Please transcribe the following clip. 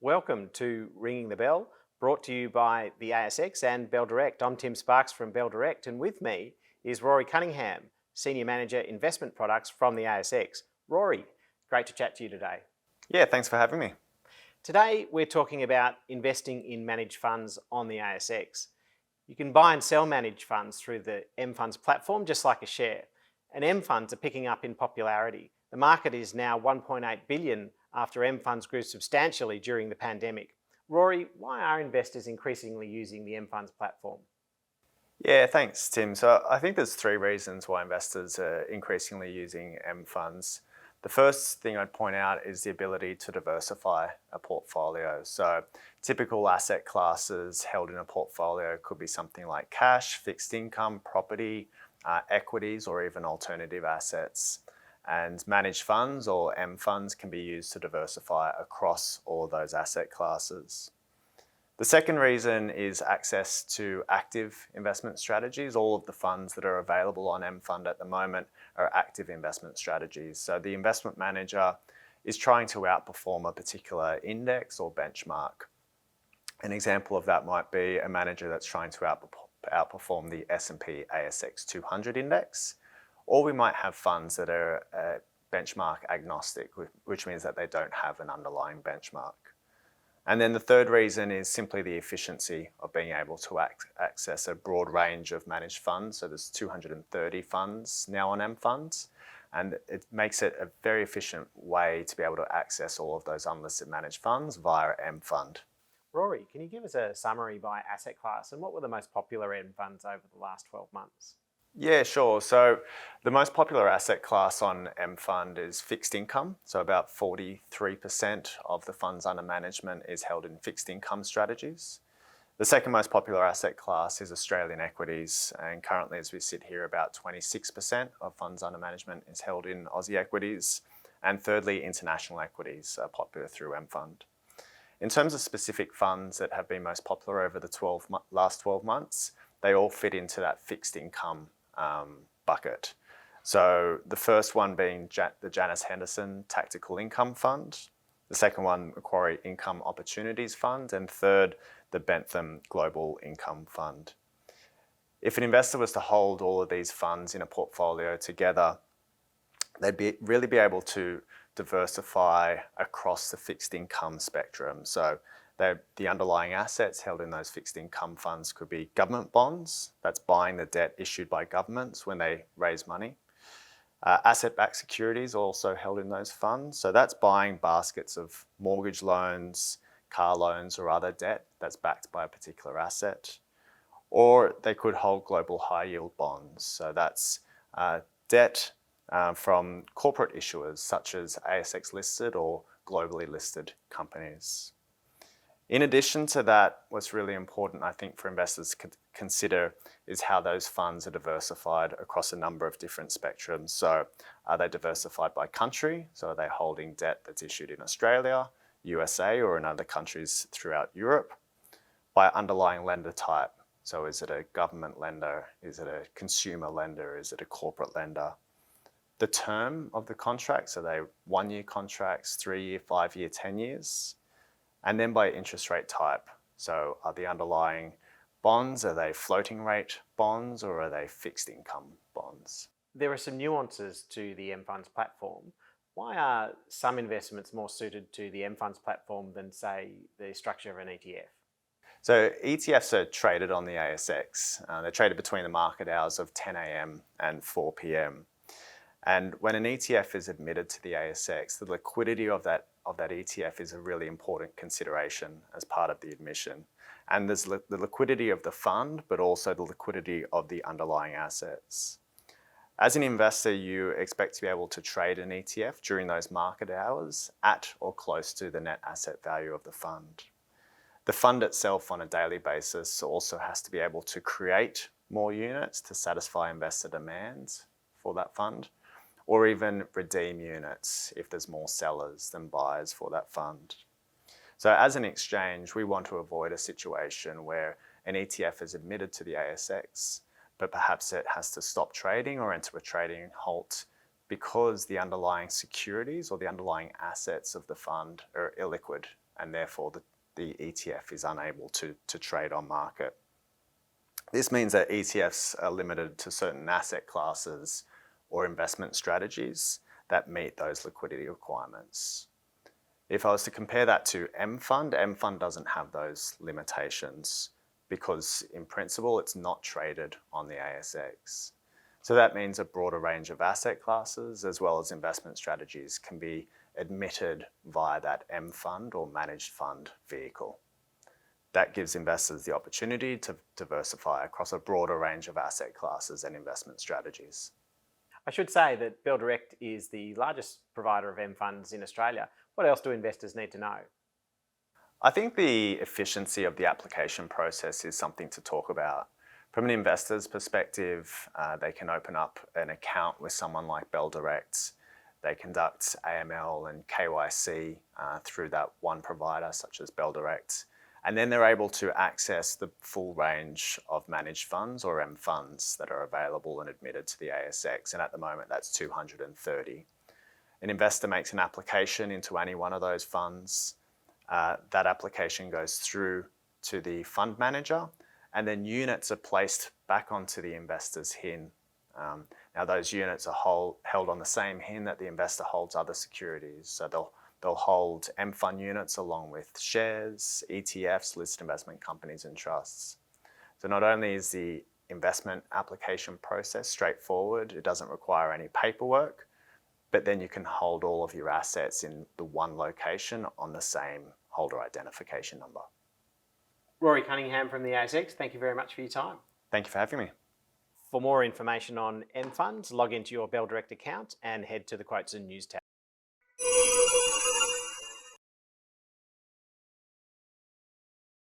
Welcome to Ringing the Bell, brought to you by the ASX and Bell Direct. I'm Tim Sparks from Bell Direct, and with me is Rory Cunningham, Senior Manager Investment Products from the ASX. Rory, great to chat to you today. Yeah, thanks for having me. Today we're talking about investing in managed funds on the ASX. You can buy and sell managed funds through the mFunds platform just like a share. And mFunds are picking up in popularity. The market is now 1.8 billion after mFunds grew substantially during the pandemic. Rory, why are investors increasingly using the mFunds platform? Yeah, thanks, Tim. So I think there's three reasons why investors are increasingly using mFunds. The first thing I'd point out is the ability to diversify a portfolio. So typical asset classes held in a portfolio could be something like cash, fixed income, property, equities, or even alternative assets. And managed funds, or mFunds, can be used to diversify across all of those asset classes. The second reason is access to active investment strategies. All of the funds that are available on mFund at the moment are active investment strategies. So the investment manager is trying to outperform a particular index or benchmark. An example of that might be a manager that's trying to outperform the S&P ASX 200 index, or we might have funds that are benchmark agnostic, which means that they don't have an underlying benchmark. And then the third reason is simply the efficiency of being able to access a broad range of managed funds. So there's 230 funds now on mFunds, and it makes it a very efficient way to be able to access all of those unlisted managed funds via mFund. Rory, can you give us a summary by asset class and what were the most popular mFunds over the last 12 months? Yeah, sure. So the most popular asset class on mFund is fixed income. So about 43% of the funds under management is held in fixed income strategies. The second most popular asset class is Australian equities. And currently, as we sit here, about 26% of funds under management is held in Aussie equities. And thirdly, international equities are popular through mFund. In terms of specific funds that have been most popular over the last 12 months, they all fit into that fixed income bucket. So the first one being the Janus Henderson Tactical Income Fund, the second one Macquarie Income Opportunities Fund, and third the Bentham Global Income Fund. If an investor was to hold all of these funds in a portfolio together, they'd really be able to diversify across the fixed income spectrum. So the underlying assets held in those fixed income funds could be government bonds, that's buying the debt issued by governments when they raise money. Asset-backed securities are also held in those funds, so that's buying baskets of mortgage loans, car loans, or other debt that's backed by a particular asset. Or they could hold global high-yield bonds, so that's debt from corporate issuers such as ASX-listed or globally listed companies. In addition to that, what's really important, I think, for investors to consider is how those funds are diversified across a number of different spectrums. So are they diversified by country? So are they holding debt that's issued in Australia, USA, or in other countries throughout Europe? By underlying lender type. So is it a government lender? Is it a consumer lender? Is it a corporate lender? The term of the contracts, are they 1-year contracts, 3-year, 5-year, 10 years? And then by interest rate type. So are the underlying bonds, are they floating rate bonds or are they fixed income bonds? There are some nuances to the mFunds platform. Why are some investments more suited to the mFunds platform than, say, the structure of an ETF? So ETFs are traded on the ASX. They're traded between the market hours of 10 a.m. and 4 p.m. And when an ETF is admitted to the ASX, the liquidity of that ETF is a really important consideration as part of the admission. And there's the liquidity of the fund, but also the liquidity of the underlying assets. As an investor, you expect to be able to trade an ETF during those market hours at or close to the net asset value of the fund. The fund itself on a daily basis also has to be able to create more units to satisfy investor demands for that fund, or even redeem units if there's more sellers than buyers for that fund. So as an exchange, we want to avoid a situation where an ETF is admitted to the ASX, but perhaps it has to stop trading or enter a trading halt because the underlying securities or the underlying assets of the fund are illiquid and therefore the ETF is unable to trade on market. This means that ETFs are limited to certain asset classes or investment strategies that meet those liquidity requirements. If I was to compare that to mFund doesn't have those limitations because in principle it's not traded on the ASX. So that means a broader range of asset classes as well as investment strategies can be admitted via that mFund or managed fund vehicle. That gives investors the opportunity to diversify across a broader range of asset classes and investment strategies. I should say that Bell Direct is the largest provider of mFunds in Australia. What else do investors need to know? I think the efficiency of the application process is something to talk about. From an investor's perspective, they can open up an account with someone like Bell Direct. They conduct AML and KYC through that one provider such as Bell Direct. And then they're able to access the full range of managed funds or mFunds that are available and admitted to the ASX. And at the moment, that's 230. An investor makes an application into any one of those funds. That application goes through to the fund manager, and then units are placed back onto the investor's HIN. Now, those units are held on the same HIN that the investor holds other securities. So they'll hold mFund units along with shares, ETFs, listed investment companies and trusts. So not only is the investment application process straightforward, it doesn't require any paperwork, but then you can hold all of your assets in the one location on the same holder identification number. Rory Cunningham from the ASX, thank you very much for your time. Thank you for having me. For more information on mFunds, log into your Bell Direct account and head to the Quotes and News tab.